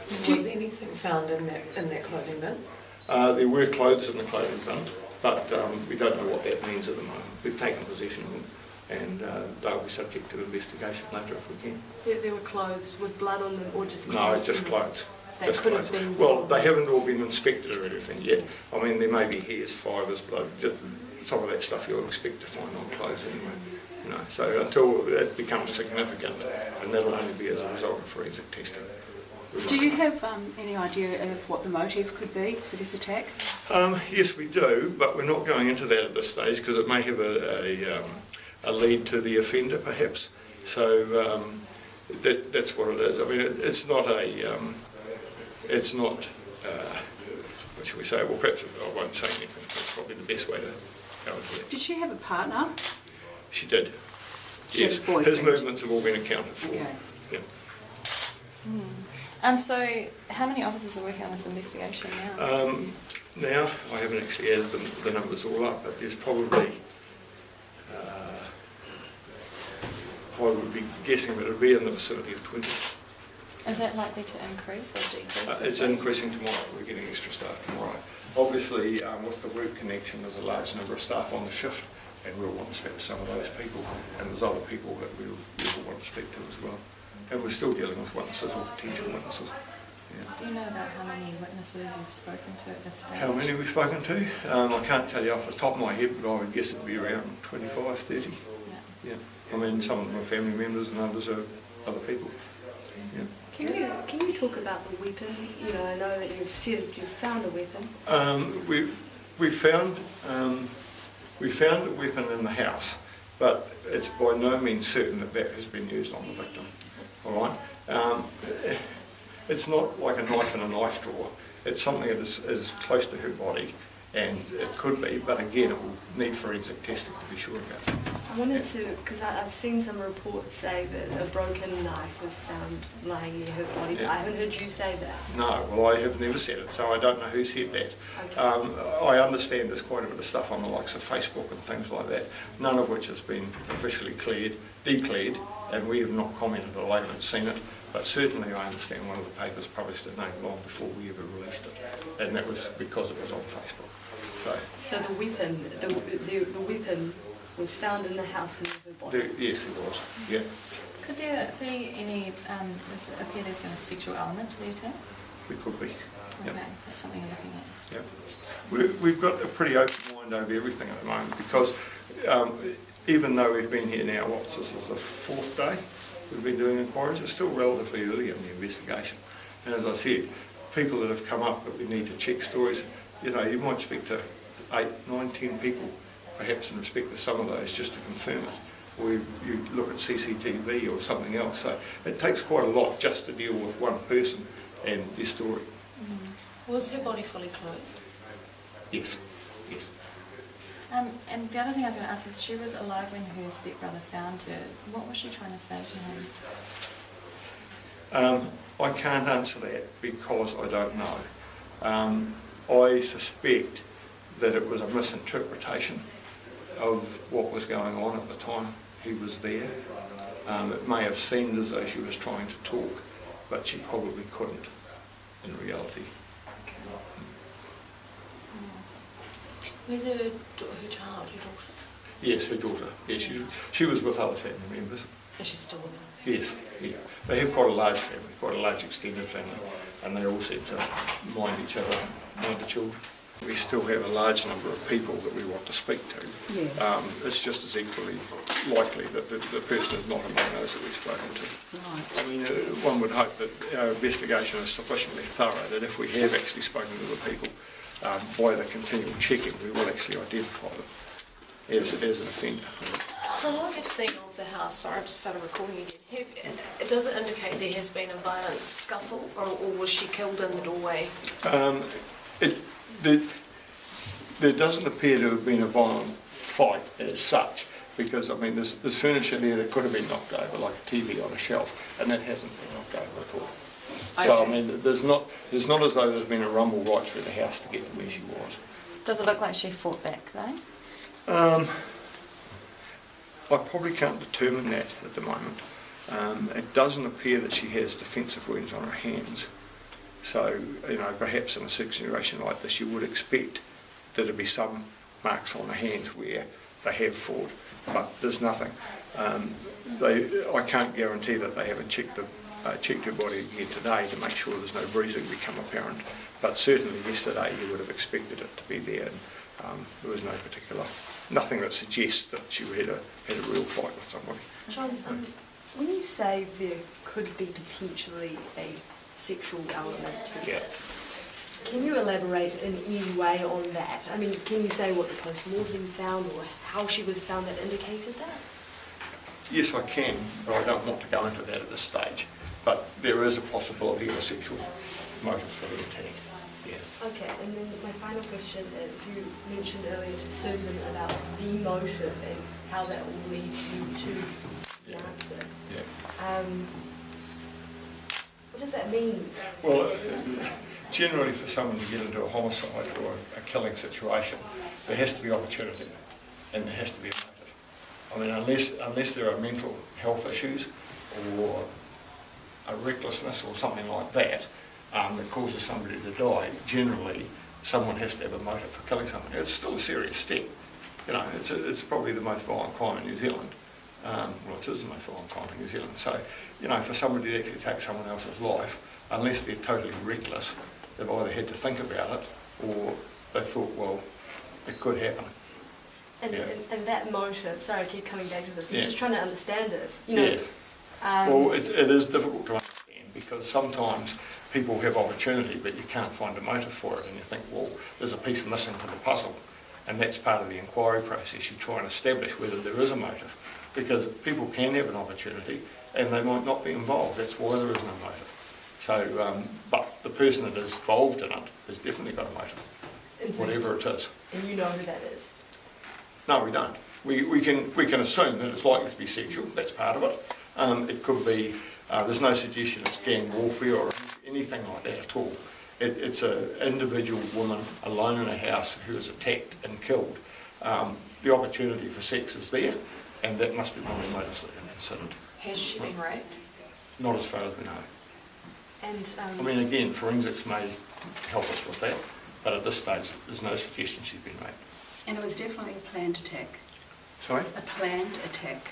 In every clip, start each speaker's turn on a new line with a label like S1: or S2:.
S1: Was anything found in that clothing bin?
S2: There were clothes in the clothing bin, but we don't know what that means at the moment. We've taken possession of them, and they'll be subject to investigation later if we can.
S3: There were clothes with blood on them, or just
S2: No,
S3: clothes?
S2: just clothes.
S3: They
S2: Just
S3: could
S2: clothes.
S3: have been...
S2: Well, they haven't all been inspected or anything yet. I mean, there may be hairs, fibres, blood, just some of that stuff you'll expect to find on clothes anyway. You know, so until it becomes significant, and that'll only be as a result of forensic testing.
S4: Do you have any idea of what the motive could be for this attack?
S2: Yes, we do, but we're not going into that at this stage because it may have a lead to the offender, perhaps. So that's what it is. I mean, it's not what should we say? Well, perhaps I won't say anything. That's probably the best way to go into it.
S4: Did she have a partner?
S2: She did.
S4: She
S2: Yes,
S4: had a boyfriend.
S2: his movements have all been accounted for.
S4: Okay.
S2: Yeah.
S5: So how many officers are working on this investigation now?
S2: Now, I haven't actually added the numbers all up, but there's probably, I would be guessing that it would be in the vicinity of 20.
S5: Is that likely to increase or decrease?
S2: It's increasing tomorrow. We're getting extra staff tomorrow. Obviously, with the work connection, there's a large number of staff on the shift, and we'll want to speak to some of those people, and there's other people that we will want to speak to as well. And we're still dealing with witnesses or potential witnesses. Yeah.
S5: Do you know about how many witnesses you've spoken to at this stage?
S2: How many we've spoken to? I can't tell you off the top of my head, but I would guess it'd be around 25, 30. Yeah. I mean, some of them are family members and others are other people. Yeah.
S3: Can you talk about the weapon? You know, I know that you've said that you've found a weapon.
S2: We found a weapon in the house, but it's by no means certain that that has been used on the victim. All right. It's not like a knife in a knife drawer. It's something that is close to her body, and it could be, but again, it will need forensic testing to be sure about it.
S3: I wanted to, because I've seen some reports say that a broken knife was found lying near her body.
S2: Yeah.
S3: I haven't heard you say that.
S2: No, well, I have never said it, so I don't know who said that.
S3: Okay.
S2: I understand there's quite a bit of stuff on the likes of Facebook and things like that, none of which has been officially declared, and we have not commented or I haven't seen it, but certainly I understand one of the papers published it not long before we ever released it, and that was because it was on Facebook.
S3: So the weapon was found in the house in her body?
S2: Yes, it was, yeah.
S5: Could there be any, appear there's been a sexual element to the attack?
S2: We could be.
S5: Okay,
S2: Yep.
S5: that's something you're looking at.
S2: Yep. We've got a pretty open mind over everything at the moment because even though we've been here now, this is the fourth day we've been doing inquiries, it's still relatively early in the investigation. And as I said, people that have come up that we need to check stories, you know, you might speak to 8, 9, 10 people, perhaps in respect to some of those, just to confirm it. Or you look at CCTV or something else. So it takes quite a lot just to deal with one person and their story.
S1: Was her body fully clothed?
S2: Yes, yes.
S5: And the other thing I was going to ask is, she was alive when her stepbrother found her. What was she trying to say to him?
S2: I can't answer that because I don't know. I suspect that it was a misinterpretation of what was going on at the time he was there. It may have seemed as though she was trying to talk, but she probably couldn't in reality.
S1: Where's her child, her daughter?
S2: Yes, her daughter. Yes, she was with other family members.
S1: Is she still with them?
S2: Yes, yeah. They have quite a large family, quite a large extended family, and they all seem to mind each other, mind the children. We still have a large number of people that we want to speak to.
S4: Yeah.
S2: It's just as equally likely that the person is not among those that we've spoken to.
S4: Right.
S2: I mean, one would hope that our investigation is sufficiently thorough that if we have actually spoken to the people, by the continual checking, we will actually identify them as an offender.
S1: From what you've seen of the house, sorry, I just started recording again, does it indicate there has been a violent scuffle, or was she killed in the doorway?
S2: There doesn't appear to have been a violent fight as such, because I mean there's furniture there that could have been knocked over, like a TV on a shelf, and that hasn't been knocked over at all. So I mean there's not as though there's been a rumble right through the house to get to where she was.
S5: Does it look like she fought back though?
S2: I probably can't determine that at the moment. It doesn't appear that she has defensive wounds on her hands. So, you know, perhaps in a situation like this, you would expect there to be some marks on the hands where they have fought, but there's nothing. I can't guarantee that they haven't checked her body again today to make sure there's no bruising become apparent, but certainly yesterday you would have expected it to be there, and there was nothing that suggests that she had a real fight with somebody.
S3: John, when you say there could be potentially a sexual element to this, can you elaborate in any way on that? I mean, can you say what the post-mortem found or how she was found that indicated that?
S2: Yes, I can, but I don't want to go into that at this stage. But there is a possibility of a sexual motive for the attack. Yeah.
S3: Okay, and then my final question is, you mentioned earlier to Susan about the motive and how that will lead you to the answer.
S2: Yeah.
S3: What does that mean?
S2: Well, generally for someone to get into a homicide or a killing situation, there has to be opportunity and there has to be a motive. I mean, unless there are mental health issues or a recklessness or something like that that causes somebody to die, generally someone has to have a motive for killing someone. It's still a serious step. You know, it's probably the most violent crime in New Zealand. Well, it is the most violent crime in New Zealand. So, you know, for somebody to actually take someone else's life, unless they're totally reckless, they've either had to think about it or they thought, well, it could happen.
S3: And that motive, sorry I keep coming back to this, I'm
S2: Yeah.
S3: just trying to understand it. You know,
S2: Well, it is difficult to understand because sometimes people have opportunity but you can't find a motive for it and you think, well, there's a piece missing to the puzzle, and that's part of the inquiry process. You try and establish whether there is a motive, because people can have an opportunity and they might not be involved. That's why there is no motive. So, but the person that is involved in it has definitely got a motive, whatever it is.
S3: and you know who that is.
S2: No, we don't. We can assume that it's likely to be sexual. That's part of it. It could be. There's no suggestion it's gang warfare or anything like that at all. It's an individual woman alone in a house who is attacked and killed. The opportunity for sex is there, and that must be one of the motives that are considered.
S5: Has she been raped?
S2: Not as far as we know.
S3: And
S2: I mean, again, forensics may help us with that, but at this stage, there's no suggestion she's been raped.
S4: And it was definitely a planned attack.
S2: Sorry?
S4: A planned attack.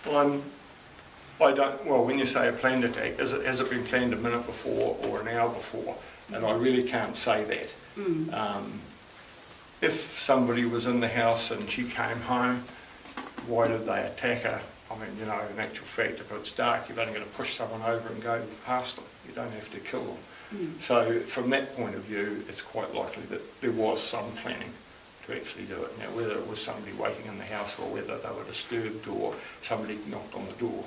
S2: Well, I don't. Well, when you say a planned attack, has it been planned a minute before or an hour before? And I really can't say that. If somebody was in the house and she came home, why did they attack her? I mean, you know, in actual fact, if it's dark, you're only going to push someone over and go past them. You don't have to kill them. So from that point of view, it's quite likely that there was some planning to actually do it. Now, whether it was somebody waiting in the house or whether they were disturbed or somebody knocked on the door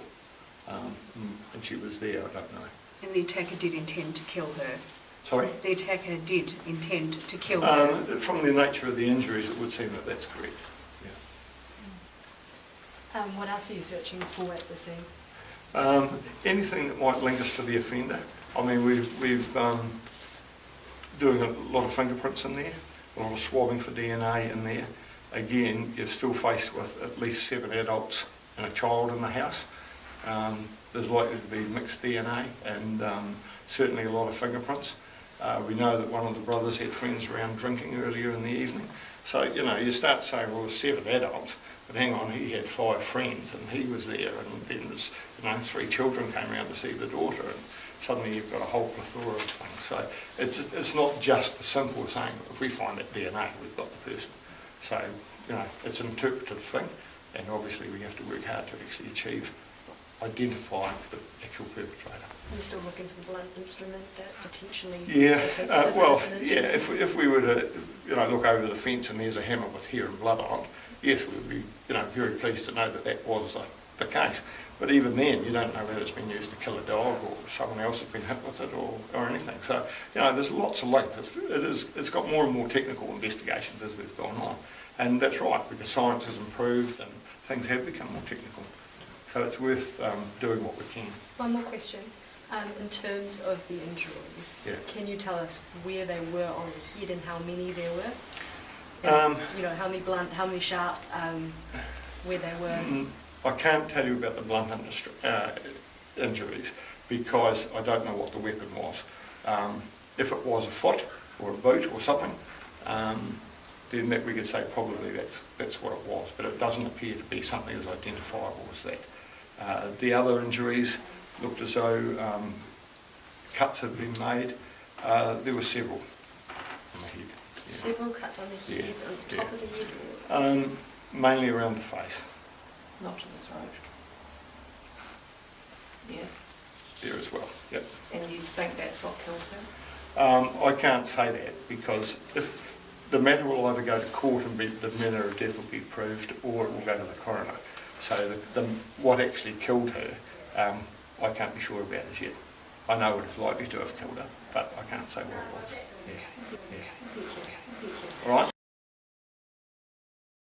S2: and she was there, I don't know.
S4: And the attacker did intend to kill her.
S2: Sorry?
S4: The attacker did intend to kill her.
S2: From the nature of the injuries, it would seem that that's correct. Yeah.
S3: what else are you searching for at the scene?
S2: Anything that might link us to the offender. I mean, we've doing a lot of fingerprints in there, a lot of swabbing for DNA in there. Again, you're still faced with at least 7 adults and a child in the house. There's likely to be mixed DNA and certainly a lot of fingerprints. We know that one of the brothers had friends around drinking earlier in the evening. So, you know, you start saying, well, there's 7 adults, but hang on, he had 5 friends and he was there, and then there's, you know, 3 children came around to see the daughter, and suddenly you've got a whole plethora of things. So it's not just the simple saying, if we find that DNA, we've got the person. So, you know, it's an interpretive thing, and obviously we have to work hard to actually identify the actual perpetrator.
S3: You're still looking for the blunt instrument that potentially...
S2: Yeah, well,
S3: person.
S2: yeah, if we were to, you know, look over the fence and there's a hammer with hair and blood on it, yes, we'd be, you know, very pleased to know that that was the case. But even then, you don't know whether it's been used to kill a dog or someone else has been hit with it or anything. So, you know, there's lots of links. It's got more and more technical investigations as we've gone on. And that's right, because science has improved and things have become more technical. So it's worth doing what we can.
S3: One more question. In terms of the injuries,
S2: Yeah.
S3: can you tell us where they were on the head and how many there were? And, you know, how many blunt, how many sharp, where they were?
S2: I can't tell you about the blunt injuries because I don't know what the weapon was. If it was a foot or a boot or something, then that we could say probably that's what it was, but it doesn't appear to be something as identifiable as that. The other injuries looked as though cuts had been made. There were several on the head. Yeah.
S1: Several cuts on the head,
S2: Yeah,
S1: on the top
S2: yeah.
S1: of the head, or
S2: Mainly around the face,
S1: not to the throat. Yeah,
S2: there as well. Yep.
S1: and you think that's what killed her?
S2: I can't say that because if the matter will either go to court and the manner of death will be proved, or it will go to the coroner. So what actually killed her, I can't be sure about as yet. I know it is likely to have killed her, but I can't say what it was. Yeah. Yeah. All right.